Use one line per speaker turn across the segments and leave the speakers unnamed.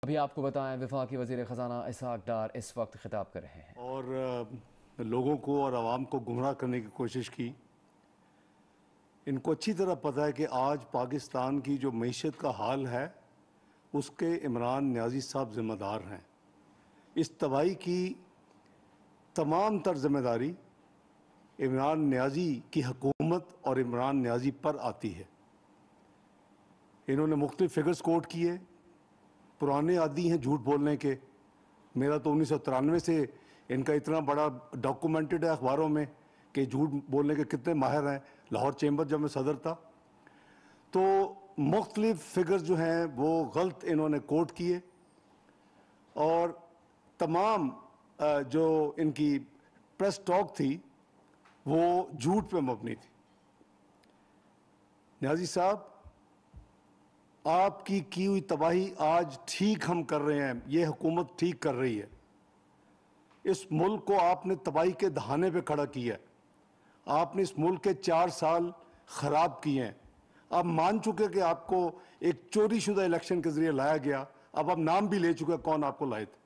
अभी आपको बताएं वफाकी वज़ीर ख़जाना इसहाक़ डार इस वक्त खिताब कर रहे हैं
और लोगों को और आवाम को गुमराह करने की कोशिश की। इनको अच्छी तरह पता है कि आज पाकिस्तान की जो मईशत का हाल है उसके इमरान न्याज़ी साहब ज़िम्मेदार हैं। इस तबाही की तमाम तर ज़िम्मेदारी इमरान न्याज़ी की हुकूमत और इमरान न्याज़ी पर आती है। इन्होंने मुख्तलिफ फिगर्स कोट किए, पुराने आदी हैं झूठ बोलने के। मेरा तो 1993 से इनका इतना बड़ा डॉक्यूमेंटेड है अखबारों में कि झूठ बोलने के कितने माहिर हैं। लाहौर चैम्बर जब मैं सदर था तो मुख्तलिफ फिगर्स जो हैं वो गलत इन्होंने कोट किए और तमाम जो इनकी प्रेस टॉक थी वो झूठ पे मबनी थी। न्याज़ी साहब, आपकी की हुई तबाही आज ठीक हम कर रहे हैं, ये हुकूमत ठीक कर रही है। इस मुल्क को आपने तबाही के दहाने पे खड़ा किया है। आपने इस मुल्क के 4 साल ख़राब किए हैं। आप मान चुके कि आपको एक चोरी शुदा इलेक्शन के ज़रिए लाया गया। अब आप नाम भी ले चुके हैं कौन आपको लाए थे।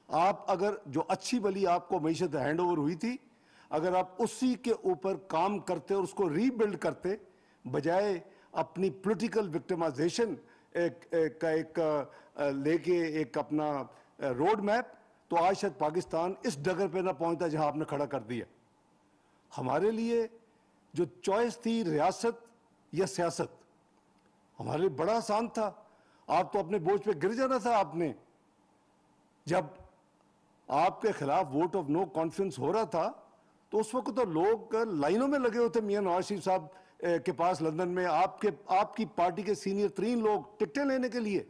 आप अगर जो अच्छी भली आपको मईशत हैंड ओवर हुई थी, अगर आप उसी के ऊपर काम करते और उसको रीबिल्ड करते बजाय अपनी पॉलिटिकल विक्टिमाइजेशन का एक लेके एक अपना रोड मैप, तो आज शायद पाकिस्तान इस डगर पे ना पहुंचता जहां आपने खड़ा कर दिया। हमारे लिए जो चॉइस थी रियासत या सियासत, हमारे लिए बड़ा आसान था। आप तो अपने बोझ पे गिर जाना था। आपने जब आपके खिलाफ वोट ऑफ नो कॉन्फिडेंस हो रहा था तो उस वक्त तो लोग लाइनों में लगे होते मियां नवाज शरीफ साहब के पास लंदन में, आपकी पार्टी के सीनियर 3 लोग टिकटें लेने के लिए,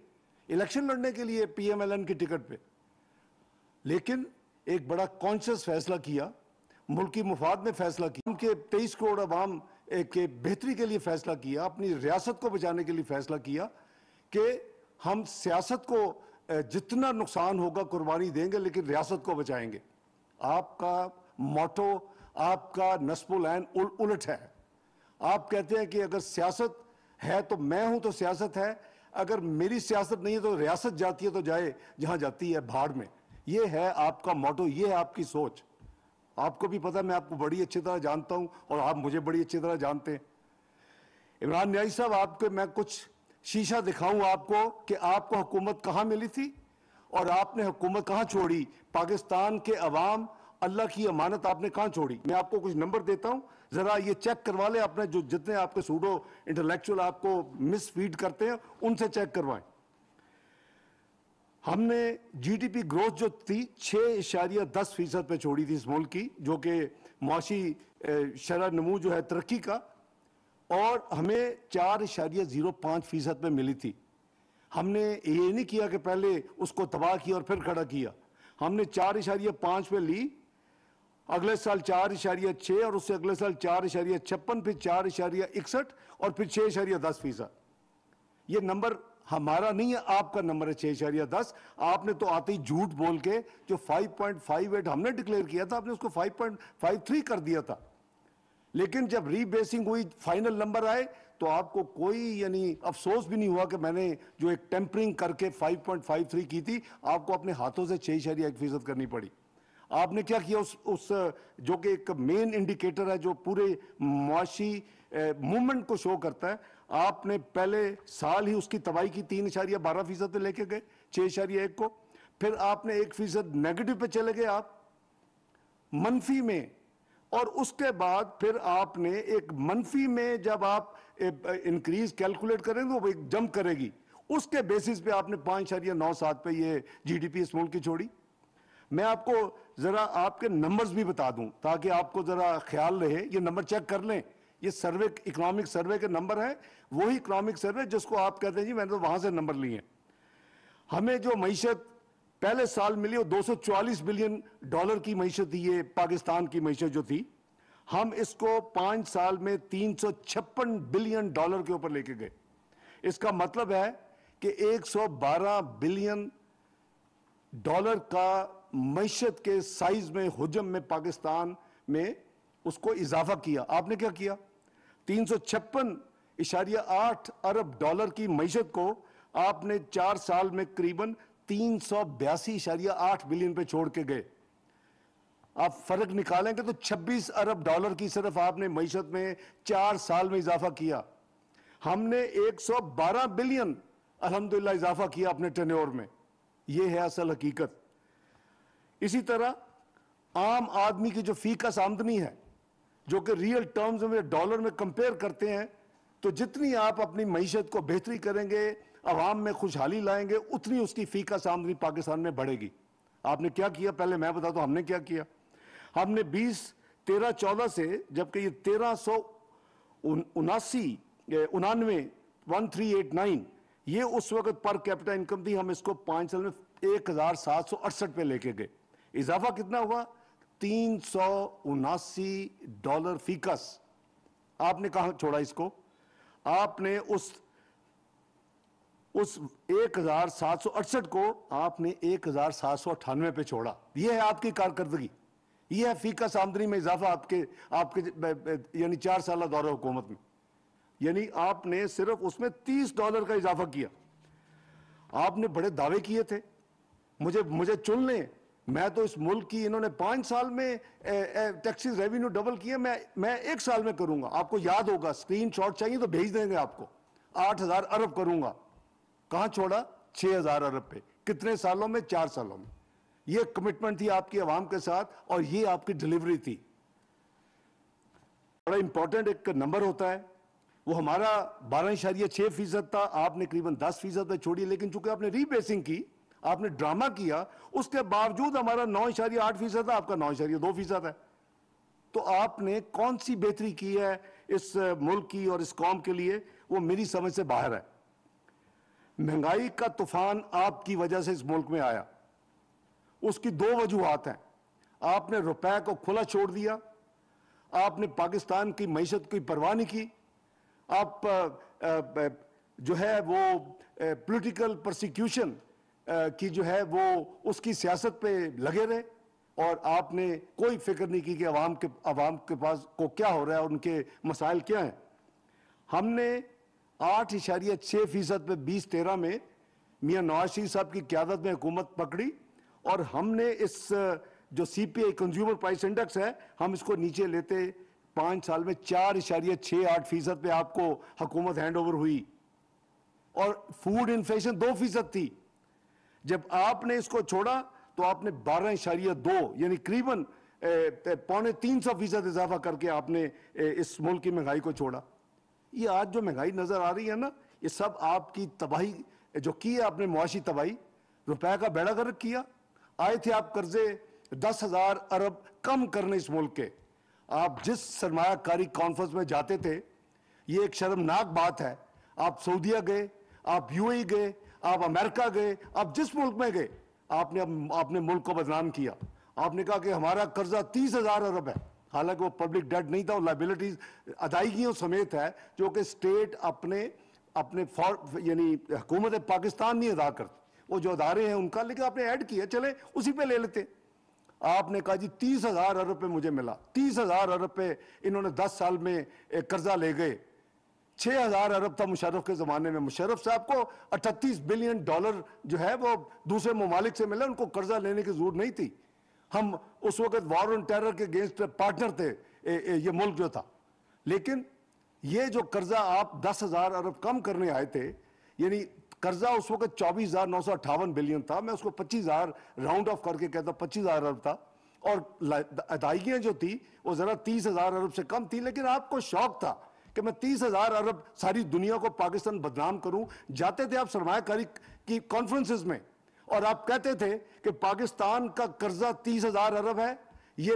इलेक्शन लड़ने के लिए PMLN की टिकट पे। लेकिन एक बड़ा कॉन्शियस फैसला किया, मुल्क की मुफाद में फैसला किया, उनके 23 करोड़ अवाम के बेहतरी के लिए फैसला किया, अपनी रियासत को बचाने के लिए फैसला किया कि हम सियासत को जितना नुकसान होगा कुर्बानी देंगे लेकिन रियासत को बचाएंगे। आपका मोटो, आपका नस्बुल ऐन उलट है। आप कहते हैं कि अगर सियासत है तो मैं हूं तो सियासत है, अगर मेरी सियासत नहीं है तो रियासत जाती है तो जाए जहां जाती है भाड़ में। ये है आपका मोटो, ये है आपकी सोच। आपको भी पता है, मैं आपको बड़ी अच्छी तरह जानता हूं और आप मुझे बड़ी अच्छी तरह जानते हैं। इमरान न्याज़ी साहब, आपके मैं कुछ शीशा दिखाऊं आपको कि आपको हुकूमत कहां मिली थी और आपने हुकूमत कहां छोड़ी। पाकिस्तान के अवाम, अल्लाह की अमानत आपने कहां छोड़ी। मैं आपको कुछ नंबर देता हूं, जरा ये चेक करवा ले अपने, जो जितने आपके सूडो इंटेलेक्चुअल आपको मिसफीड करते हैं उनसे चेक करवाएं। हमने GDP ग्रोथ जो थी 6.10% पे छोड़ी थी इस मुल्क की, जो कि मुआशी शरह नमू जो है तरक्की का, और हमें 4.05% पे मिली थी। हमने ये नहीं किया कि पहले उसको तबाह किया और फिर खड़ा किया। हमने 4.5 पे ली, अगले साल 4.6 और उससे अगले साल 4.56, फिर 4.61 और फिर 6.10%। ये नंबर हमारा नहीं है, आपका नंबर है 6.10। आपने तो आते ही झूठ बोल के जो 5.58 हमने डिक्लेयर किया था, आपने उसको 5.53 कर दिया था। लेकिन जब रीबेसिंग हुई, फाइनल नंबर आए, तो आपको कोई यानी अफसोस भी नहीं हुआ कि मैंने जो एक टेम्परिंग करके 5.53 की थी, आपको अपने हाथों से 6.1% करनी पड़ी। आपने क्या किया, उस जो कि एक मेन इंडिकेटर है जो पूरे मुआशी मूवमेंट को शो करता है, आपने पहले साल ही उसकी तबाही की 3.12% पे लेके गए 6.1 को। फिर आपने 1% नेगेटिव पे चले गए आप, मनफी में, और उसके बाद फिर आपने एक मनफी में जब आप इंक्रीज कैलकुलेट करेंगे वो एक जंप करेगी, उसके बेसिस पे आपने 5.97 पे ये GDP इस मुल्क की छोड़ी। मैं आपको जरा आपके नंबर्स भी बता दूं ताकि आपको जरा ख्याल रहे। ये नंबर चेक कर लें, ये सर्वे, इकोनॉमिक सर्वे के नंबर है, वही इकोनॉमिक सर्वे जिसको आप कहते हैं जी मैंने तो वहां से नंबर लिए। हमें जो मईशत पहले साल मिली वो $244 बिलियन की मईशत थी, ये पाकिस्तान की मईशत जो थी। हम इसको 5 साल में $356 बिलियन के ऊपर लेके गए। इसका मतलब है कि $112 बिलियन का मईशत के साइज में, हुजम में पाकिस्तान में उसको इजाफा किया। आपने क्या किया, 356.8 अरब डॉलर की मईशत को आपने 4 साल में करीबन 382.8 बिलियन पे छोड़ के गए। आप फर्क निकालेंगे तो 26 अरब डॉलर की सिर्फ आपने मईशत में 4 साल में इजाफा किया। हमने 112 बिलियन अल्हम्दुलिल्लाह इजाफा किया अपने टेन्योर में। यह है असल हकीकत। इसी तरह आम आदमी की जो फीकस आमदनी है, जो कि रियल टर्म्स में डॉलर में कंपेयर करते हैं, तो जितनी आप अपनी मईशत को बेहतरी करेंगे, अवाम में खुशहाली लाएंगे, उतनी उसकी फीकस आमदनी पाकिस्तान में बढ़ेगी। आपने क्या किया पहले मैं बताता हूं हमने क्या किया। हमने 2013-14 से, जबकि ये 1389 ये उस वक्त पर कैपिटा इनकम थी, हम इसको 5 साल में 1768 पे लेके गए। इजाफा कितना हुआ? $379 फीकस। आपने कहां छोड़ा इसको? आपने उस 1768 को आपने 1798 पे छोड़ा। यह है आपकी कारकर्दगी, यह है फीकस आमदनी में इजाफा आपके यानी 4 साल दौरे हुकूमत में। यानी आपने सिर्फ उसमें $30 का इजाफा किया। आपने बड़े दावे किए थे मुझे चुन लें, मैं तो इस मुल्क की, इन्होंने 5 साल में टैक्सेस रेवेन्यू डबल किया, मैं 1 साल में करूंगा। आपको याद होगा, स्क्रीनशॉट चाहिए तो भेज देंगे आपको। 8,000 अरब करूंगा। कहां छोड़ा? 6,000 अरब पे। कितने सालों में? 4 सालों में। यह कमिटमेंट थी आपकी आवाम के साथ और यह आपकी डिलीवरी थी। बड़ा इंपॉर्टेंट एक नंबर होता है, वो हमारा 12.6% था, आपने करीबन 10% पे छोड़ी। लेकिन चूंकि आपने रीबेसिंग की, आपने ड्रामा किया, उसके बावजूद हमारा 9.8% था, आपका 9.2% है। तो आपने कौन सी बेहतरी की है इस मुल्क की और इस कौम के लिए, वो मेरी समझ से बाहर है। महंगाई का तूफान आपकी वजह से इस मुल्क में आया। उसकी 2 वजूहात हैं। आपने रुपए को खुला छोड़ दिया, आपने पाकिस्तान की मईशत की परवाह नहीं की, आप जो है वो पॉलिटिकल प्रोसिक्यूशन की जो है वो उसकी सियासत पे लगे रहे, और आपने कोई फिक्र नहीं की कि अवाम के पास को क्या हो रहा है, उनके मसाइल क्या हैं। हमने 8.6% पे 2013 में मियां नवाज शरीफ साहब की क़यादत में हुकूमत पकड़ी, और हमने इस जो CPI कंज्यूमर प्राइस इंडेक्स है, हम इसको नीचे लेते 5 साल में 4.68% पे आपको हुकूमत हैंड ओवर हुई। और फूड इन्फ्लेशन 2% थी। जब आपने इसको छोड़ा तो आपने 12.2 यानी करीबन 250-300% इजाफा करके आपने इस मुल्क की महंगाई को छोड़ा। ये आज जो महंगाई नजर आ रही है ना, ये सब आपकी तबाही जो की है आपने, मुआशी तबाही, रुपए का बेड़ा गर्क किया। आए थे आप कर्जे 10,000 अरब कम करने इस मुल्क के। आप जिस सरमायाकारी कॉन्फ्रेंस में जाते थे, ये एक शर्मनाक बात है, आप सऊदीया गए, आप UAE गए, आप अमेरिका गए, आप जिस मुल्क में गए, आपने मुल्क को बदनाम किया। आपने कहा कि हमारा कर्जा 30,000 अरब है, हालांकि वो पब्लिक डेट नहीं था, वो लाइबिलिटीज अदायगियों समेत है, जो कि स्टेट अपने यानी हुकूमत पाकिस्तान नहीं अदा करती, वो जो अदारे हैं उनका, लेकिन आपने ऐड किया, चले उसी पे ले लेते। आपने कहा जी 30,000 अरब पे मुझे मिला, 30,000 अरब पे इन्होंने 10 साल में कर्जा ले गए। 6,000 अरब था मुशर्रफ के ज़माने में। मुशर्रफ साहब को 38 बिलियन डॉलर जो है वो दूसरे ममालिक से मिला, उनको कर्जा लेने की जरूरत नहीं थी। हम उस वक्त वॉर ऑन टेरर के अगेंस्ट पार्टनर थे, ये मुल्क जो था। लेकिन ये जो कर्जा आप 10,000 अरब कम करने आए थे, यानी कर्जा उस वक्त 24,958 बिलियन था, मैं उसको 25,000 राउंड ऑफ करके कहता 25,000 अरब था, और अदायगियां जो थी वो जरा 30,000 अरब से कम थी। लेकिन आपको शौक था कि मैं 30,000 अरब सारी दुनिया को पाकिस्तान बदनाम करूं। जाते थे आप सरमायाकारी की कॉन्फ्रेंसेस में और आप कहते थे कि पाकिस्तान का कर्जा 30,000 अरब है, ये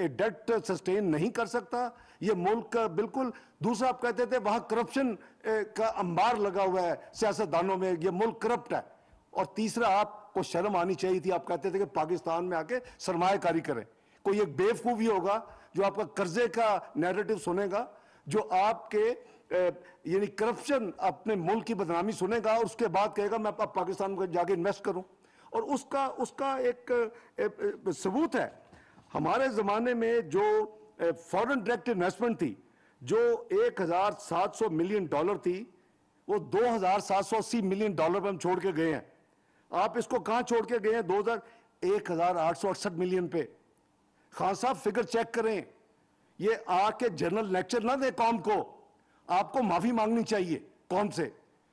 डेट सस्टेन नहीं कर सकता, ये मुल्क बिल्कुल। दूसरा आप कहते थे वहां करप्शन का अंबार लगा हुआ है सियासतदानों में, ये मुल्क करप्ट है। और तीसरा आपको शर्म आनी चाहिए थी, आप कहते थे कि पाकिस्तान में आके सरमायाकारी करें। कोई एक बेवकूफ भी होगा जो आपका कर्जे का नैरेटिव सुनेगा, जो आपके यानी करप्शन अपने मुल्क की बदनामी सुनेगा, और उसके बाद कहेगा मैं अब पाकिस्तान में जाके इन्वेस्ट करूं। और उसका एक सबूत है, हमारे जमाने में जो फॉरेन डायरेक्ट इन्वेस्टमेंट थी जो 1,700 मिलियन डॉलर थी, वो 2,780 मिलियन डॉलर पे हम छोड़ के गए हैं। आप इसको कहां छोड़ के गए हैं? 1,868 मिलियन पे। खान साहब फिगर चेक करें, ये आके जनरल लेक्चर ना दे कौम को, आपको माफी मांगनी चाहिए कौम से।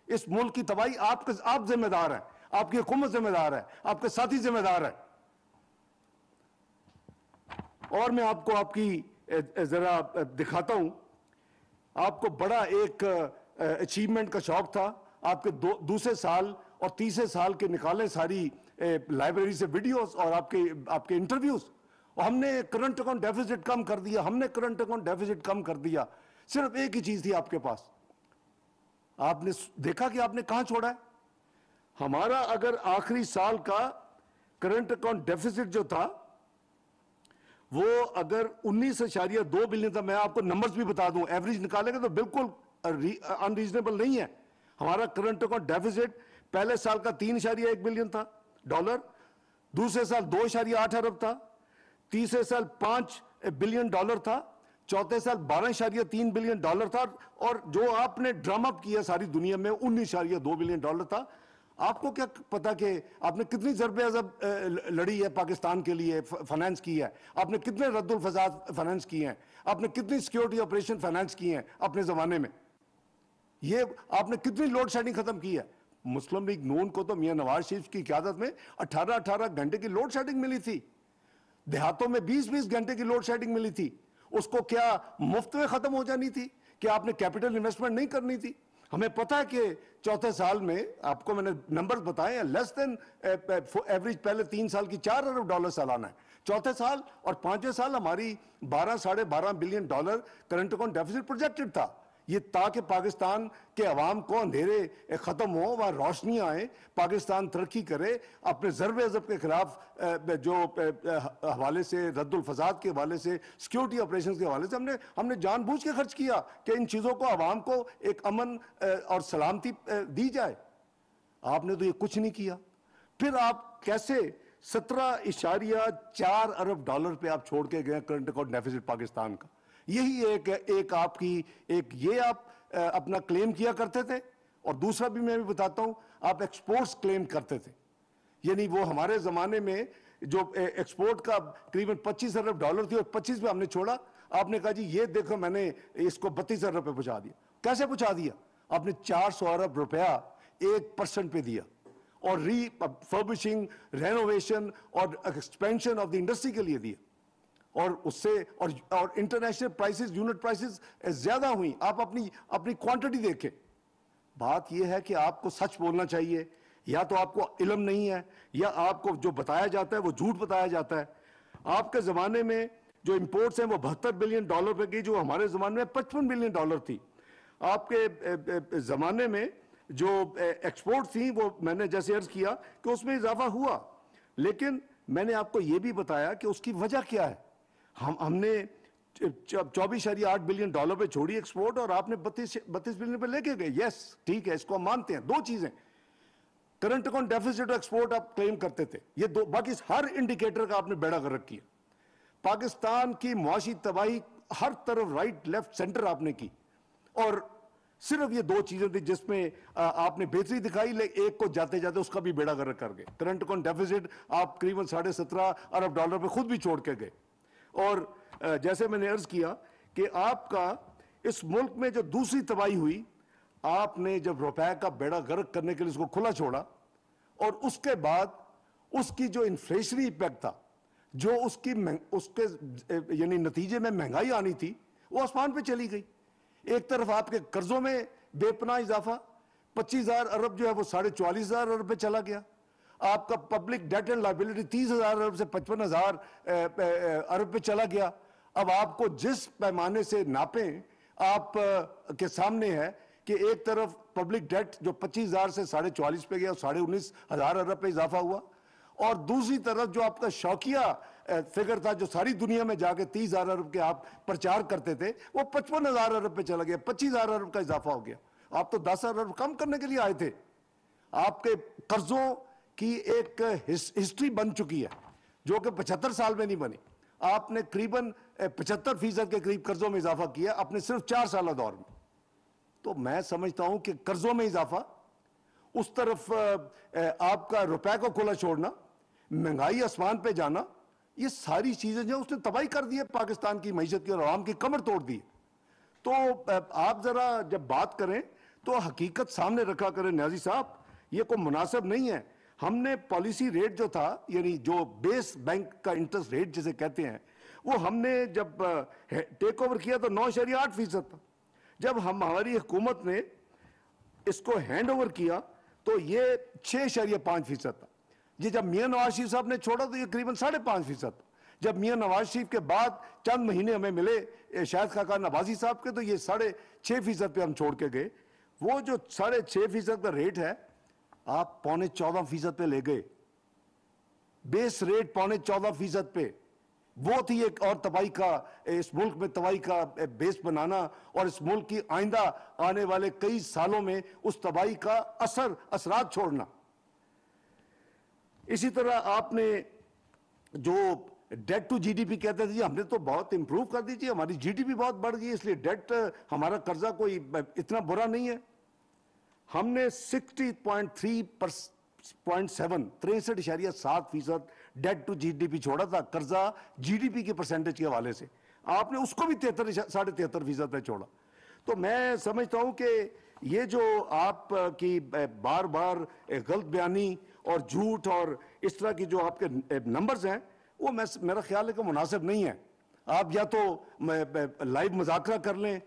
इस मुल्क की तबाही आप जिम्मेदार हैं, आपकी हुकूमत जिम्मेदार है, आपके साथी जिम्मेदार है। और मैं आपको आपकी जरा दिखाता हूं, आपको बड़ा एक अचीवमेंट का शौक था, आपके दूसरे साल और तीसरे साल के निकाले सारी लाइब्रेरी से वीडियोस और आपके इंटरव्यूज, और हमने करंट अकाउंट डेफिसिट कम कर दिया, हमने करंट अकाउंट डेफिसिट कम कर दिया। सिर्फ एक ही चीज थी आपके पास, आपने देखा कि आपने कहां छोड़ा है। हमारा अगर आखिरी साल का करंट अकाउंट डेफिसिट जो था वो अगर 19.2 बिलियन था, मैं आपको नंबर्स भी बता दूं, एवरेज निकालेंगे तो बिल्कुल अनरीजनेबल नहीं है। हमारा करंट अकाउंट डेफिसिट पहले साल का 3.1 बिलियन था डॉलर, दूसरे साल 2.8 अरब था, तीसरे साल 5 बिलियन डॉलर था, चौथे साल 12.3 बिलियन डॉलर था, और जो आपने ड्रम अप किया सारी दुनिया में 19.2 बिलियन डॉलर था। आपको क्या पता कि आपने कितनी ज़रबे अज़ब लड़ी है पाकिस्तान के लिए, फाइनेंस की है, आपने कितने रद्दुल फसाद फाइनेंस किए हैं, आपने कितनी सिक्योरिटी ऑपरेशन फाइनेंस किए हैं अपने ज़माने में, ये आपने कितनी लोड शेडिंग खत्म की है। मुस्लिम लीग नून को तो मियां नवाज शरीफ की क़यादत में 18-18 घंटे की लोड शेडिंग मिली थी, देहातों में 20-20 घंटे की लोड शेडिंग मिली थी। उसको क्या मुफ्त में खत्म हो जानी थी? क्या आपने कैपिटल इन्वेस्टमेंट नहीं करनी थी? हमें पता है कि चौथे साल में, आपको मैंने नंबर्स बताए, लेस देन एवरेज पहले 3 साल की 4 अरब डॉलर सालाना है, चौथे साल और पांचवें साल हमारी 12-12.5 billion dollar current account deficit projected था। ये ताकि पाकिस्तान के अवाम को अंधेरे खत्म हो, वहां रोशनी आए, पाकिस्तान तरक्की करे, अपने ज़रबे अज़ब के खिलाफ जो हवाले से, रद्दुल फसाद के हवाले से, सिक्योरिटी ऑपरेशंस के हवाले से हमने जानबूझ के खर्च किया कि इन चीज़ों को अवाम को एक अमन और सलामती दी जाए। आपने तो ये कुछ नहीं किया। फिर आप कैसे 17.4 अरब डॉलर पे आप छोड़ के गए करंट अकाउंट डेफिसिट पाकिस्तान का। यही एक आपकी ये आप अपना क्लेम किया करते थे, और दूसरा भी मैं भी बताता हूं, आप एक्सपोर्ट्स क्लेम करते थे। यानी वो हमारे जमाने में जो एक्सपोर्ट का करीबन 25 अरब डॉलर थी और 25 पे हमने छोड़ा। आपने कहा जी ये देखो मैंने इसको 32 अरब पे पहुंचा दिया। कैसे पहुंचा दिया? आपने 400 अरब रुपया 1% पे दिया, और रीफर्बिशिंग, रेनोवेशन और एक्सपेंशन ऑफ द इंडस्ट्री के लिए दिया, और उससे और इंटरनेशनल प्राइसेस, यूनिट प्राइसेस ज्यादा हुई। आप अपनी क्वांटिटी देखें। बात यह है कि आपको सच बोलना चाहिए, या तो आपको इल्म नहीं है, या आपको जो बताया जाता है वो झूठ बताया जाता है। आपके जमाने में जो इंपोर्ट्स हैं वो 72 बिलियन डॉलर पे गई, जो हमारे जमाने में 55 बिलियन डॉलर थी। आपके जमाने में जो एक्सपोर्ट थी वो मैंने जैसे अर्ज किया कि उसमें इजाफा हुआ, लेकिन मैंने आपको ये भी बताया कि उसकी वजह क्या है। हमने 24.8 बिलियन डॉलर पे छोड़ी एक्सपोर्ट, और आपने 32 बिलियन पे लेके गए। यस ठीक है, इसको हम मानते हैं। दो चीजें, करंट अकाउंट डेफिसिट और एक्सपोर्ट आप क्लेम करते थे, ये दो, बाकी हर इंडिकेटर का आपने बेड़ा गर्क किया। पाकिस्तान की मुआशी तबाही हर तरफ, राइट लेफ्ट सेंटर आपने की, और सिर्फ ये दो चीजें थी जिसमें आपने बेहतरी दिखाई, लेकिन एक को जाते जाते उसका भी बेड़ा गर्क कर गए। करंट अकाउंट डेफिसिट आप करीबन 17.5 अरब डॉलर पे खुद भी छोड़ के गए। और जैसे मैंने अर्ज किया कि आपका इस मुल्क में जो दूसरी तबाही हुई, आपने जब रुपए का बेड़ा गर्क करने के लिए उसको खुला छोड़ा, और उसके बाद उसकी जो इन्फ्लेशनरी इफेक्ट था, जो उसके यानी नतीजे में महंगाई आनी थी, वो आसमान पे चली गई। एक तरफ आपके कर्जों में बेपनाह इजाफा, 25,000 अरब जो है वो 44,500 अरब पे चला गया। आपका पब्लिक डेट एंड लायबिलिटी 30,000 अरब से 55,000 अरब पे चला गया। अब आपको जिस पैमाने से नापें, आप के सामने है कि एक तरफ पब्लिक डेट जो 25,000 से 44,500 पे गया, 19,500 अरब पे इजाफा हुआ, और दूसरी तरफ जो आपका शौकिया फिगर था, जो सारी दुनिया में जाके 30,000 अरब के आप प्रचार करते थे, वो 55,000 अरब पे चला गया, 25,000 अरब का इजाफा हो गया। आप तो 10 अरब कम करने के लिए आए थे। आपके कर्जों की एक हिस्ट्री बन चुकी है जो कि 75 साल में नहीं बनी। आपने करीबन 75% के करीब कर्जों में इजाफा किया अपने सिर्फ 4 साल दौर में। तो मैं समझता हूं कि कर्जों में इजाफा, उस तरफ आपका रुपए को खुला छोड़ना, महंगाई आसमान पे जाना, ये सारी चीजें जो उसने तबाही कर दी है पाकिस्तान की मईशत की और आवाम की कमर तोड़ दी। तो आप जरा जब बात करें तो हकीकत सामने रखा करें न्याजी साहब, ये कोई मुनासिब नहीं है। हमने पॉलिसी रेट जो था, यानी जो बेस बैंक का इंटरेस्ट रेट जिसे कहते हैं, वो हमने जब टेक ओवर किया तो 9.8% था। जब हमारी हुकूमत ने इसको हैंड ओवर किया तो ये 6.5% था। ये जब मियां नवाज शरीफ साहब ने छोड़ा तो ये करीबन 5.5% था। जब मियां नवाज शरीफ के बाद चंद महीने हमें मिले शाहिद खाकान नवाजी साहब के, तो ये 6.5% पे हम छोड़ के गए। वो जो 6.5% का रेट है, आप 14.25% पे ले गए। बेस रेट 14.25% पे, वो थी एक और तबाही का, इस मुल्क में तबाही का बेस बनाना और इस मुल्क की आइंदा आने वाले कई सालों में उस तबाही का असरात छोड़ना। इसी तरह आपने जो डेट टू जीडीपी कहते थे, हमने तो बहुत इंप्रूव कर दी थी, हमारी जीडीपी बहुत बढ़ गई, इसलिए डेट, हमारा कर्जा कोई इतना बुरा नहीं है। हमने 63.7% डेट टू जीडीपी छोड़ा था, कर्जा जीडीपी के परसेंटेज के हवाले से। आपने उसको भी 73.5% पे छोड़ा। तो मैं समझता हूं कि ये जो आपकी बार बार गलत बयानी और झूठ और इस तरह की जो आपके नंबर्स हैं, वो मेरा ख्याल है कि मुनासिब नहीं है। आप या तो लाइव मुज़ाकरा कर लें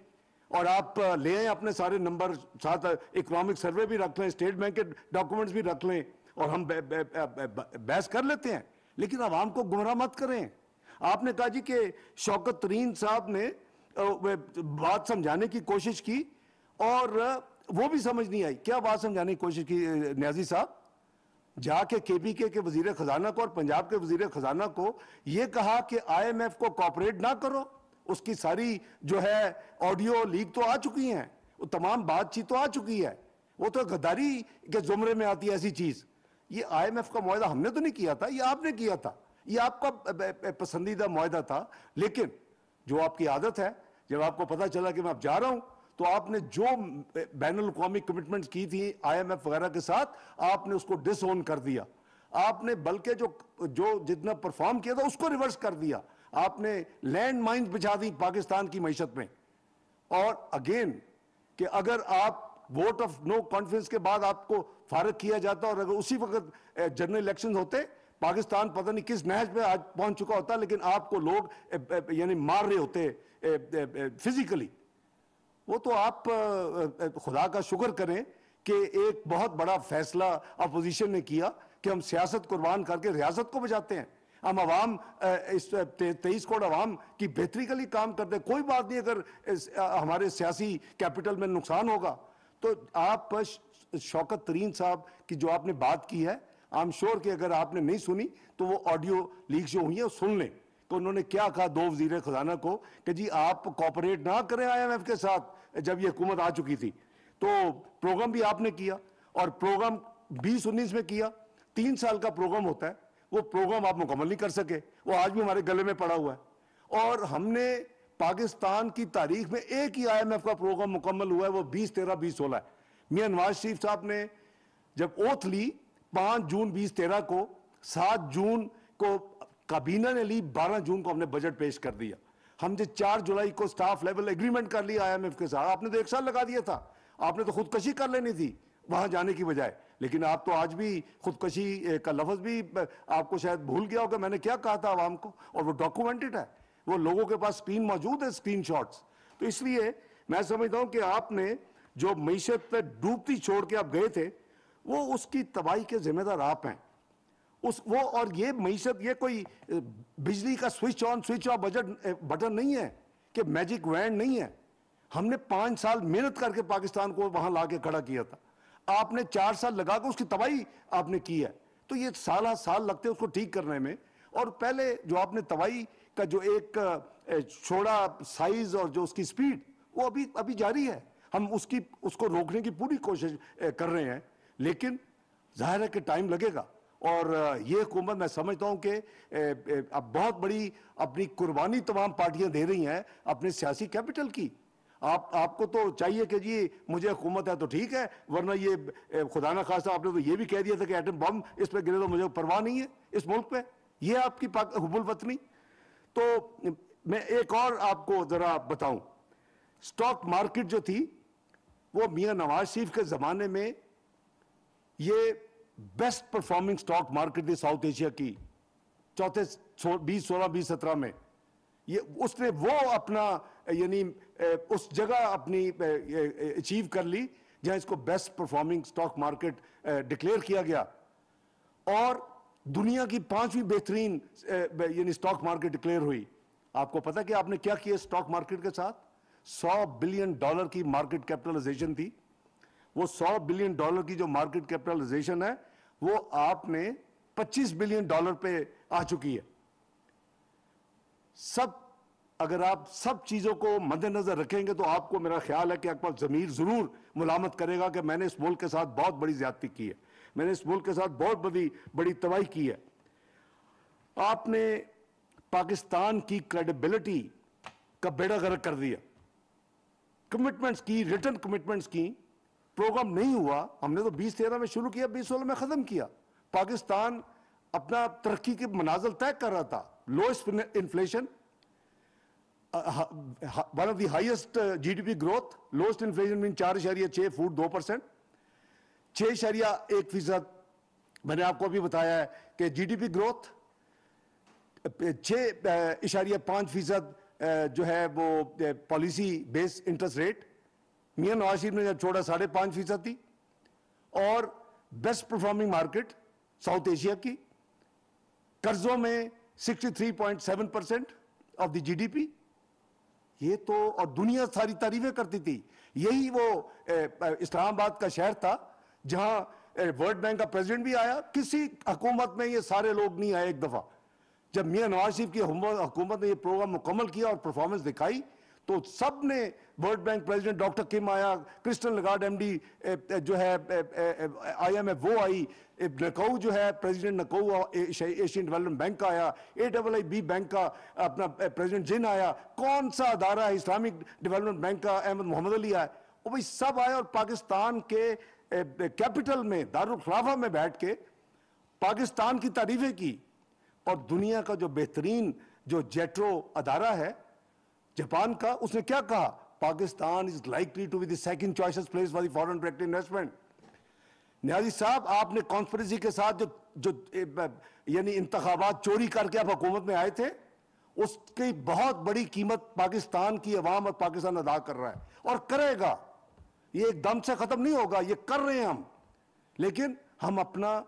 और आप ले आए अपने सारे नंबर, साथ इकोनॉमिक सर्वे भी रख लें, स्टेट बैंक के डॉक्यूमेंट्स भी रख लें और हम बहस कर लेते हैं, लेकिन आवाम को गुमराह मत करें। आपने कहा जी कि शौकत तरीन साहब ने बात समझाने की कोशिश की और वो भी समझ नहीं आई। क्या बात समझाने की कोशिश की न्याजी साहब? जाके केपीके के वजीर खजाना को और पंजाब के वजीर खजाना को ये कहा कि IMF को कॉपरेट ना करो। उसकी सारी जो है ऑडियो लीक तो आ चुकी हैं, वो तमाम बातचीत तो आ चुकी है, वो तो गद्दारी के जुमरे में आती है ऐसी चीज। ये IMF का मुआहदा हमने तो नहीं किया था, ये आपने किया था, ये आपका पसंदीदा मुआहदा था। लेकिन जो आपकी आदत है, जब आपको पता चला कि मैं अब जा रहा हूं, तो आपने जो बैनुल अक़वामी कमिटमेंट्स की थी IMF वगैरह के साथ, आपने उसको डिसओन कर दिया। आपने बल्कि जो जितना परफॉर्म किया था उसको रिवर्स कर दिया। आपने लैंड माइन्स बिछा दी पाकिस्तान की मईशत में। और अगेन कि अगर आप वोट ऑफ नो कॉन्फिडेंस के बाद आपको फारिग किया जाता और अगर उसी वक्त जनरल इलेक्शन होते, पाकिस्तान पता नहीं किस नहज पे आज पहुंच चुका होता, लेकिन आपको लोग यानी मार रहे होते फिजिकली। वो तो आप खुदा का शुक्र करें कि एक बहुत बड़ा फैसला अपोजिशन ने किया कि हम सियासत कुर्बान करके रियासत को बचाते हैं। हम अवाम, इस 23 करोड़ अवाम की बेहतरी के लिए काम करते हैं। कोई बात नहीं अगर हमारे सियासी कैपिटल में नुकसान होगा। तो आप शौकत तरीन साहब की जो आपने बात की है, आई एम श्योर कि अगर आपने नहीं सुनी तो वो ऑडियो लीक जो हुई है सुन लें तो उन्होंने क्या कहा दो वजीर खजाना को कि जी आप कॉपरेट ना करें IMF के साथ। जब ये हुकूमत आ चुकी थी तो प्रोग्राम भी आपने किया और प्रोग्राम 2019 में किया। 3 साल का प्रोग्राम होता है, वो प्रोग्राम आप मुकम्मल नहीं कर सके, वो आज भी हमारे गले में पड़ा हुआ है। और हमने पाकिस्तान की तारीख में एक ही IMF का प्रोग्राम मुकम्मल हुआ है, वो 2013 2016 है। मियां नवाज शरीफ साहब ने जब ओथ ली 5 जून 2013 को, 7 जून को काबीना ने ली, 12 जून को हमने बजट पेश कर दिया। हमने 4 जुलाई को स्टाफ लेवल एग्रीमेंट कर लिया IMF के साथ। आपने तो 1 साल लगा दिया था, आपने तो खुदकशी कर लेनी थी वहां जाने की बजाय। लेकिन आप तो आज भी खुदकशी का लफ्ज भी आपको शायद भूल गया होगा मैंने क्या कहा था आवाम को, और वो डॉक्यूमेंटेड है, वो लोगों के पास स्क्रीन मौजूद है, स्क्रीनशॉट्स। तो इसलिए मैं समझता हूं कि आपने जो मईशत पे डूबती छोड़ के आप गए थे, वो उसकी तबाही के जिम्मेदार आप हैं। वो और ये मईशत, ये कोई बिजली का switch on switch off button नहीं है कि मैजिक वैंड नहीं है। हमने 5 साल मेहनत करके पाकिस्तान को वहां लाके खड़ा किया था, आपने 4 साल लगाकर उसकी तबाही आपने की है। तो ये साल लगते हैं उसको ठीक करने में। और पहले जो आपने तबाही का जो एक छोड़ा साइज और जो उसकी स्पीड, वो अभी जारी है। हम उसको रोकने की पूरी कोशिश कर रहे हैं, लेकिन जाहिर है कि टाइम लगेगा। और ये हुकूमत मैं समझता हूं कि अब बहुत बड़ी अपनी कुर्बानी तमाम पार्टियां दे रही हैं अपने सियासी कैपिटल की। आपको तो चाहिए कि जी मुझे हुकूमत है तो ठीक है, वरना ये खुदा ना खास्ता आपने तो ये भी कह दिया था कि एटम बम इस पे गिरे तो मुझे परवाह नहीं है इस मुल्क पे। ये आपकी हुब्बुल वतनी। तो मैं एक और आपको जरा बताऊं, स्टॉक मार्केट जो थी वो मियां नवाज शरीफ के जमाने में ये बेस्ट परफॉर्मिंग स्टॉक मार्केट थी साउथ एशिया की, चौथे 2016-2017 में। ये उसने वो अपना यानी उस जगह अपनी अचीव कर ली जहां इसको best performing stock market declare किया गया, और दुनिया की 5वीं बेहतरीन यानी स्टॉक मार्केट डिक्लेयर हुई। आपको पता कि आपने क्या किया स्टॉक मार्केट के साथ? $100 बिलियन की मार्केट कैपिटलाइजेशन थी। वो $100 बिलियन की जो मार्केट कैपिटलाइजेशन है वो आपने $25 बिलियन पे आ चुकी है। सब अगर आप सब चीजों को मद्देनजर रखेंगे तो आपको मेरा ख्याल है कि आपका जमीर जरूर मुलामत करेगा कि मैंने इस मुल्क के साथ बहुत बड़ी ज्यादती की है, मैंने इस मुल्क के साथ बहुत बड़ी तबाही की है। आपने पाकिस्तान की क्रेडिबिलिटी का बेड़ा गर्क कर दिया। कमिटमेंट्स की, रिटर्न कमिटमेंट्स की, प्रोग्राम नहीं हुआ। हमने तो 2013 में शुरू किया, 2016 में खत्म किया। पाकिस्तान अपना तरक्की के मनाजिल तय कर रहा था, lowest inflation, one of the highest GDP growth, lowest inflation mean 4.6, food 2%, 6.1%। मैंने आपको अभी बताया है कि जीडीपी ग्रोथ 6.5% जो है वो पॉलिसी बेस्ड इंटरेस्ट रेट मियां नवाज शरीफ ने जब छोड़ा 5.5% थी, और best performing market south Asia की, कर्जों में 63.7% ऑफ द जीडीपी। ये तो, और दुनिया सारी तारीफें करती थी। यही वो इस्लामाबाद का शहर था जहां वर्ल्ड बैंक का प्रेसिडेंट भी आया। किसी हुकूमत में ये सारे लोग नहीं आए एक दफा। जब मियां नवाज शरीफ की हुकूमत ने ये प्रोग्राम मुकम्मल किया और परफॉर्मेंस दिखाई तो सब ने, वर्ल्ड बैंक प्रेसिडेंट डॉक्टर किम आया, क्रिस्टन लगार्ड एमडी जो है IMF वो आई, नकऊ जो है प्रेसिडेंट नकऊ एशियन डेवलपमेंट बैंक का आया, AIIB बैंक का अपना प्रेसिडेंट जिन आया, कौन सा अदारा है इस्लामिक डेवलपमेंट बैंक का अहमद मोहम्मद अली आया, वो भाई सब आए और पाकिस्तान के कैपिटल में दारुल खिलाफा में बैठ के पाकिस्तान की तारीफें की। और दुनिया का जो बेहतरीन जो जेट्रो अदारा है जापान का, उसने क्या कहा? Pakistan is likely to be the second choices place for the foreign direct investment. Niazi साहब, आपने कॉन्स्पिरेसी के साथ जो यानी इंतखाबात चोरी करके आप हुकूमत में आए थे, उसकी बहुत बड़ी कीमत पाकिस्तान की अवाम और पाकिस्तान अदा कर रहा है और करेगा। ये एकदम से खत्म नहीं होगा, ये कर रहे हैं हम, लेकिन हम अपना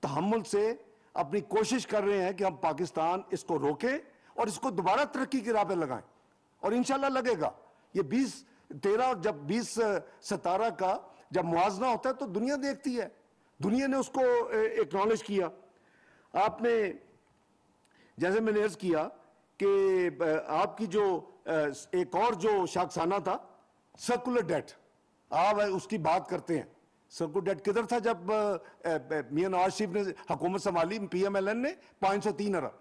तहम्मुल से अपनी कोशिश कर रहे हैं कि हम पाकिस्तान इसको रोकें और इसको दोबारा तरक्की की राह पे लगाएं, और इंशाल्लाह लगेगा। ये 2013 जब 2017 का जब मुआवजा होता है तो दुनिया देखती है, दुनिया ने उसको एक्नॉलेज किया। आपने, जैसे मैंने अर्ज किया कि आपकी जो एक और जो शाखसाना था सर्कुलर डेट, आप उसकी बात करते हैं। सर्कुलर डेट किधर था जब मियां नवाज शरीफ ने हुकूमत संभाली? PMLN ने 503 अरब।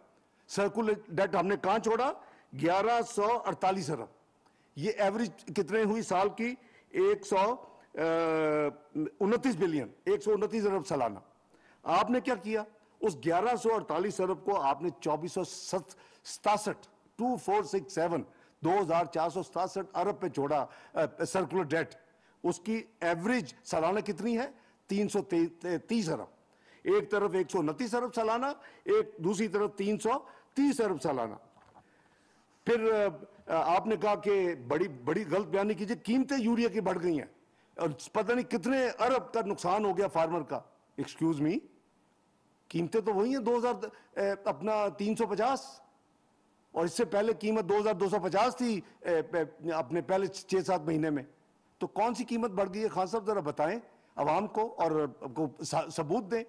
सर्कुलर डेट हमने कहां छोड़ा? 1148 अरब। ये एवरेज कितने हुई साल की? 129 बिलियन, 129 अरब सालाना। आपने क्या किया? उस 1148 अरब को आपने 2467 2467 2467 अरब पे छोड़ा सर्कुलर डेट। उसकी एवरेज सालाना कितनी है? 330 अरब। एक तरफ 129 अरब सालाना, एक दूसरी तरफ 330 अरब सालाना। फिर आपने कहा कि बड़ी बड़ी गलत बयानी कीजिए, कीमतें यूरिया की बढ़ गई हैं और पता नहीं कितने अरब का नुकसान हो गया फार्मर का। एक्सक्यूज मी, कीमतें तो वही हैं 2000 अपना 350, और इससे पहले कीमत 2250 थी अपने पहले 6-7 महीने में। तो कौन सी कीमत बढ़ गई है? खान साहब जरा बताएं अवाम को और सबूत दें।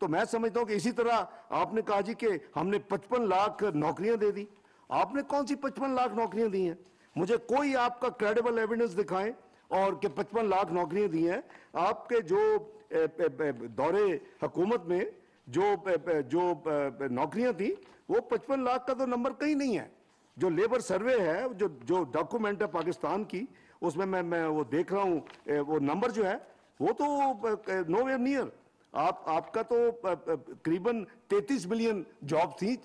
तो मैं समझता हूं कि इसी तरह आपने कहा जी कि हमने 55 लाख नौकरियां दे दी। आपने कौन सी 55 लाख नौकरियां दी हैं? मुझे कोई आपका क्रेडिबल एविडेंस दिखाएं और कि 55 लाख नौकरियां दी हैं। आपके जो दौरे हुकूमत में जो नौकरियां थी वो 55 लाख का तो नंबर कहीं नहीं है। जो लेबर सर्वे है, जो डॉक्यूमेंट है पाकिस्तान की, उसमें मैं वो देख रहा हूँ, वो नंबर जो है वो तो नोवेयर नियर। आपका तो करीबन 33 मिलियन जॉब थी,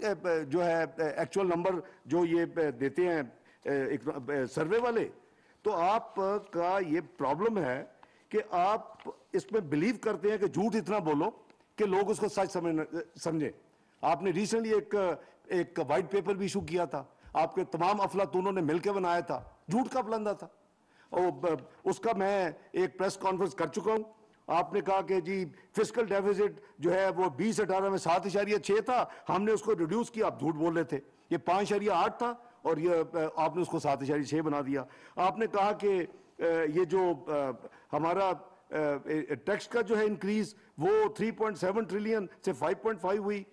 जो है एक्चुअल नंबर जो ये देते हैं एक सर्वे वाले। तो आपका ये प्रॉब्लम है कि आप इसमें बिलीव करते हैं कि झूठ इतना बोलो कि लोग उसको सच समझे। आपने रिसेंटली एक वाइट पेपर भी इशू किया था, आपके तमाम अफलातूनों ने मिलकर बनाया था, झूठ का फलंदा था। और उसका मैं एक प्रेस कॉन्फ्रेंस कर चुका हूं। आपने कहा कि जी फिस्कल डेफिसिट जो है वो 2018 में 7.6 था, हमने उसको रिड्यूस किया। आप झूठ बोल रहे थे, ये 5.8 था और ये आपने उसको 7.6 बना दिया। आपने कहा कि ये जो हमारा टैक्स का जो है इंक्रीज वो 3.7 ट्रिलियन से 5.5 हुई,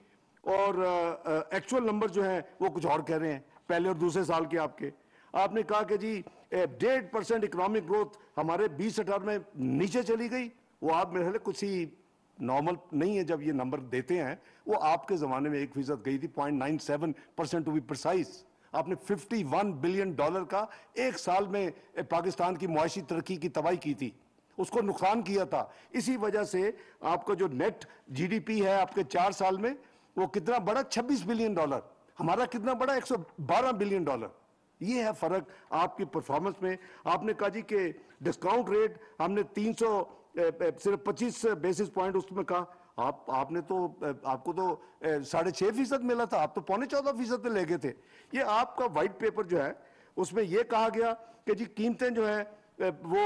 और एक्चुअल नंबर जो है वो कुछ और कह रहे हैं पहले और दूसरे साल के आपके। आपने कहा कि जी 1.5% इकोनॉमिक ग्रोथ हमारे 2018 में नीचे चली गई। वो आप मेरे ख्याल कुछ ही नॉर्मल नहीं है जब ये नंबर देते हैं। वो आपके जमाने में 1% गई थी, 0.97% टू बी प्रिसाइज। आपने $51 बिलियन का एक साल में पाकिस्तान की मुआशी तरक्की की तबाही की थी, उसको नुकसान किया था। इसी वजह से आपका जो नेट जीडीपी है आपके 4 साल में वो कितना बड़ा, $26 बिलियन। हमारा कितना बड़ा, $112 बिलियन। ये है फर्क आपकी परफॉर्मेंस में। आपने कहा जी कि डिस्काउंट रेट हमने 300 सिर्फ 25 बेसिस पॉइंट उसमें कहा। आपने तो आपको तो 6.5% मिला था, आप तो 14.25% पे ले गए थे। ये आपका व्हाइट पेपर जो है उसमें ये कहा गया कि जी कीमतें जो है वो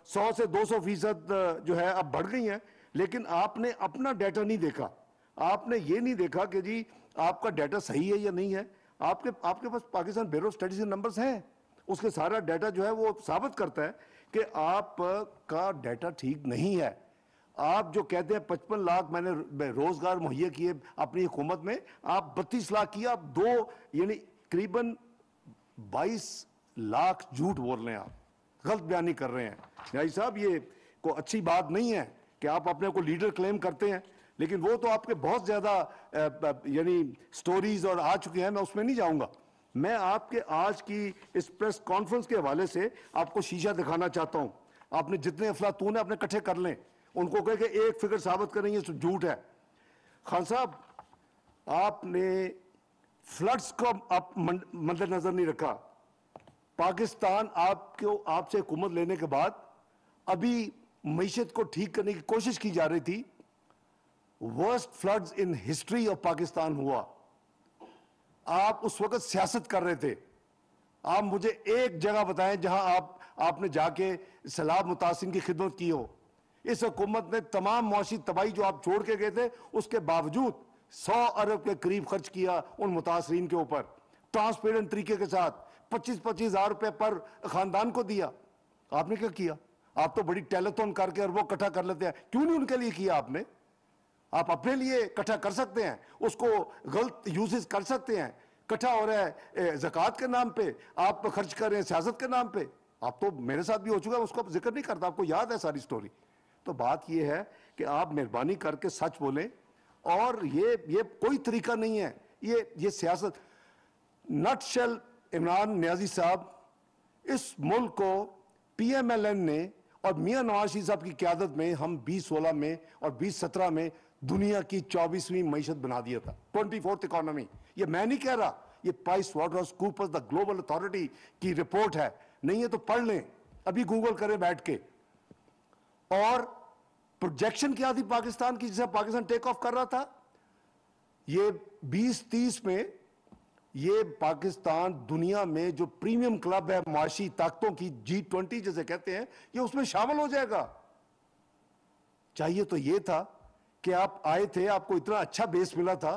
100 से 200% जो है अब बढ़ गई हैं, लेकिन आपने अपना डाटा नहीं देखा। आपने ये नहीं देखा कि जी आपका डाटा सही है या नहीं है। आपके पास पाकिस्तान ब्यूरो ऑफ स्टडीज के नंबर्स हैं, उसके सारा डाटा जो है वो साबित करता है कि आपका डाटा ठीक नहीं है। आप जो कहते हैं 55 लाख मैंने रोजगार मुहैया किए अपनी हुकूमत में, आप 32 लाख किया, आप 2 यानी करीबन 22 लाख झूठ बोल रहे हैं, आप गलत बयानी कर रहे हैं। भाई साहब ये को अच्छी बात नहीं है कि आप अपने को लीडर क्लेम करते हैं, लेकिन वो तो आपके बहुत ज्यादा यानी स्टोरीज और आ चुके हैं, मैं उसमें नहीं जाऊंगा। मैं आपके आज की इस प्रेस कॉन्फ्रेंस के हवाले से आपको शीशा दिखाना चाहता हूं। आपने जितने अफलातून है अपने इकट्ठे कर लें, उनको कह के एक फिगर साबित करेंगे झूठ है। खान साहब आपने फ्लड्स को आप मद्देनजर नहीं रखा। पाकिस्तान आपसे हुकूमत लेने के बाद अभी मईशत को ठीक करने की कोशिश की जा रही थी। Worst floods in history of Pakistan हुआ। आप उस वक्त सियासत कर रहे थे। आप मुझे एक जगह बताएं जहां आपने जाके सैलाब मुतासिन की खिदमत की हो। इस हुकूमत ने तमाम मुआशी तबाही जो आप छोड़ के गए थे उसके बावजूद 100 अरब के करीब खर्च किया उन मुतासरीन के ऊपर, ट्रांसपेरेंट तरीके के साथ 25-25 हजार रुपए पर खानदान को दिया। आपने क्या किया? आप तो बड़ी टेलीथॉन करके अरबों इकट्ठा कर लेते हैं, क्यों नहीं उनके लिए किया आपने? आप अपने लिए इकट्ठा कर सकते हैं, उसको गलत यूजेस कर सकते हैं। इकट्ठा हो रहा है ज़कात के नाम पे, आप खर्च कर रहे हैं सियासत के नाम पे। आप तो मेरे साथ भी हो चुका है, उसको जिक्र नहीं करता, आपको याद है सारी स्टोरी। तो बात यह है कि आप मेहरबानी करके सच बोलें, और ये कोई तरीका नहीं है ये सियासत। नटशेल इमरान नियाजी साहब, इस मुल्क को PMLN ने और मियां नवाज शरीफ साहब की क्यादत में हम 2016 में और 2017 में दुनिया की 24वीं मईशत बना दिया था, 24th इकोनॉमी। ये मैं नहीं कह रहा, ये PricewaterhouseCoopers द ग्लोबल अथॉरिटी की रिपोर्ट है। नहीं है तो पढ़ लें, अभी गूगल करें बैठ के। और प्रोजेक्शन क्या थी पाकिस्तान की, जिसे पाकिस्तान टेक ऑफ कर रहा था, ये 2030 में ये पाकिस्तान दुनिया में जो प्रीमियम क्लब है मुआशी ताकतों की, G20 जैसे कहते हैं, ये उसमें शामिल हो जाएगा। चाहिए तो ये था कि आप आए थे, आपको इतना अच्छा बेस मिला था,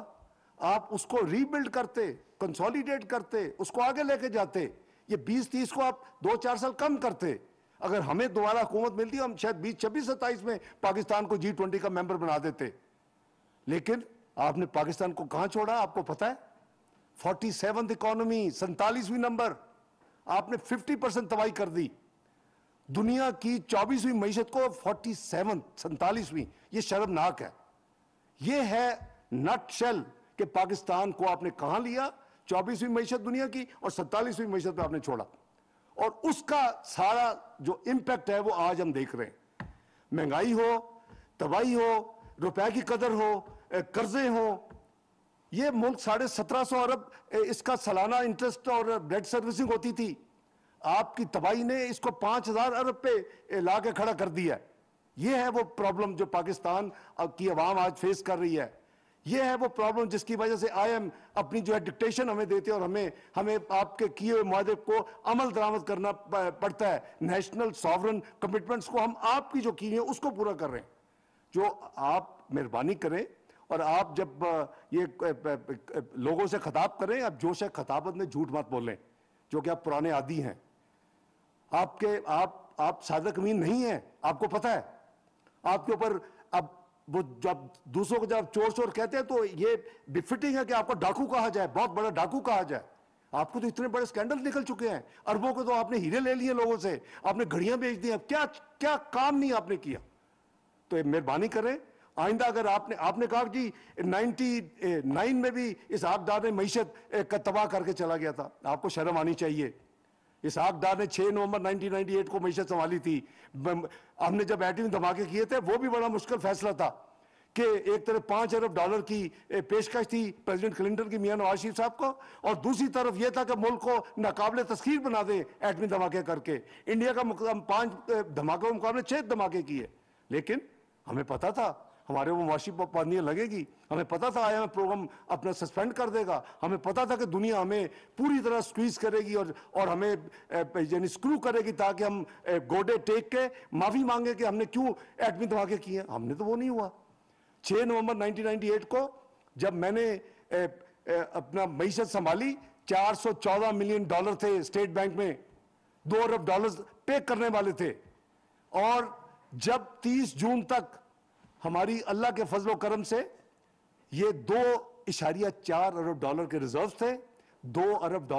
आप उसको रीबिल्ड करते, कंसोलिडेट करते, उसको आगे लेके जाते। ये 2030 को आप 2-4 साल कम करते। अगर हमें दोबारा हुकूमत मिलती, हम शायद 2026-27 में पाकिस्तान को G20 का मेंबर बना देते। लेकिन आपने पाकिस्तान को कहां छोड़ा, आपको पता है? 47th economy, 47वीं number. आपने 50% तबाही कर दी। दुनिया की 24वीं मईशत को 47वीं, ये शर्मनाक है। ये है नटशेल कि पाकिस्तान को आपने कहां लिया, 24वीं मईशत दुनिया की, और 47वीं मईशत पे आपने छोड़ा। और उसका सारा जो इम्पैक्ट है वो आज हम देख रहे हैं। महंगाई हो, तबाही हो, रुपए की कदर हो, कर्जे हो, ये मुल्क 1750 अरब इसका सालाना इंटरेस्ट और डेट सर्विसिंग होती थी। आपकी तबाही ने इसको 5000 अरब पे ला के खड़ा कर दिया। ये है वो प्रॉब्लम जो पाकिस्तान की आवाम आज फेस कर रही है। ये है वो प्रॉब्लम जिसकी वजह से IM अपनी जो है डिक्टेशन हमें देते हैं और हमें आपके किए हुए मुआहदे को अमल दरामद करना पड़ता है। नेशनल सॉवरन कमिटमेंट्स को हम आपकी जो की है उसको पूरा कर रहे हैं। जो आप मेहरबानी करें और आप जब ये लोगों से खिताब करें, आप जोश खिताबत में झूठ मत बोलें, जो कि आप पुराने आदी हैं। आप सादिक अमीन नहीं हैं, आपको पता है। आपके ऊपर अब वो जब दूसरों को जब चोर चोर कहते हैं तो ये बिफिटिंग है कि आपको डाकू कहा जाए, बहुत बड़ा डाकू कहा जाए। आपको तो इतने बड़े स्कैंडल निकल चुके हैं, अरबों के तो आपने हीरे ले लिए लोगों से, आपने घड़ियां बेच दी हैं, क्या क्या काम नहीं आपने किया। तो मेहरबानी करें आइंदा, अगर आपने कहा कि 99 में भी इसहाक डार ने मईशत का तबाह करके चला गया था, आपको शर्म आनी चाहिए। इसहाक डार ने 6 नवंबर 1998 को मईशत संभाली थी। हमने जब एटमी धमाके किए थे वो भी बड़ा मुश्किल फैसला था कि एक तरफ $5 अरब की पेशकश थी प्रेसिडेंट क्लिंटन की मियां नवाज शरीफ साहब को, और दूसरी तरफ यह था कि मुल्क को नाकाबिले तस्खीर बना दे एटमी धमाके करके। इंडिया का 5 धमाकों के मुकाबले 6 धमाके किए। लेकिन हमें पता था हमारे वो मुआशी पाबंदियां लगेगी, हमें पता था IMF प्रोग्राम अपना सस्पेंड कर देगा, हमें पता था कि दुनिया हमें पूरी तरह स्क्वीज करेगी और हमें यानी स्क्रू करेगी ताकि हम गोडे टेक के माफी मांगे कि हमने क्यों एटमी धमाके किए। हमने तो वो नहीं हुआ। 6 नवंबर 1998 को जब मैंने अपना मईशत संभाली, $414 मिलियन थे स्टेट बैंक में, $2 अरब पे करने वाले थे। और जब 30 जून तक हमारी अल्लाह के फजलो करम से ये $2.4 अरब के रिजर्व थे, $2 अरब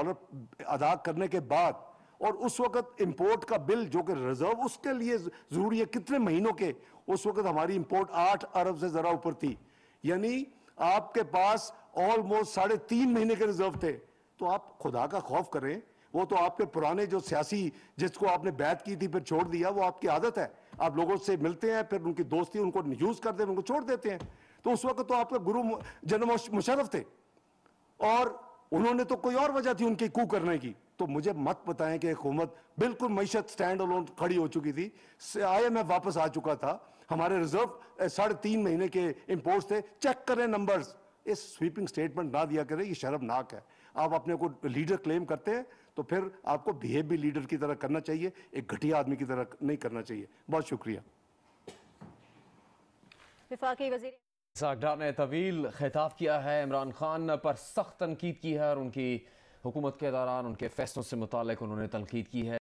अदा करने के बाद, और उस वक्त इंपोर्ट का बिल जो कि रिजर्व उसके लिए जरूरी है कितने महीनों के, उस वक्त हमारी इंपोर्ट 8 अरब से जरा ऊपर थी। यानी आपके पास ऑलमोस्ट 3.5 महीने के रिजर्व थे। तो आप खुदा का खौफ करें। वो तो आपके पुराने जो सियासी जिसको आपने बैत की थी फिर छोड़ दिया, वो आपकी आदत है। आप लोगों से मिलते हैं, फिर उनकी दोस्ती उनको यूज करते हैं, उनको छोड़ देते हैं। तो उस वक्त तो आपके गुरु जनरल मुशर्रफ थे और उन्होंने तो कोई और वजह थी उनकी कू करने की। तो मुझे मत बताएं कि हुकूमत बिल्कुल मईशत स्टैंड अलोन खड़ी हो चुकी थी, IMF वापस आ चुका था, हमारे रिजर्व 3.5 महीने के इंपोर्ट्स थे। चेक करें नंबर्स। इस स्वीपिंग स्टेटमेंट ना दिया करें, ये शर्मनाक है। आप अपने को लीडर क्लेम करते हैं तो फिर आपको बिहेव भी लीडर की तरह करना चाहिए, एक घटिया आदमी की तरह नहीं करना चाहिए। बहुत शुक्रिया।
वफाकी वज़ीर
इसहाक डार ने तवील खिताब किया है, इमरान खान पर सख्त तनकीद की है और उनकी हुकूमत के दौरान उनके फैसलों से मुताल्लिक उन्होंने तनकीद की है।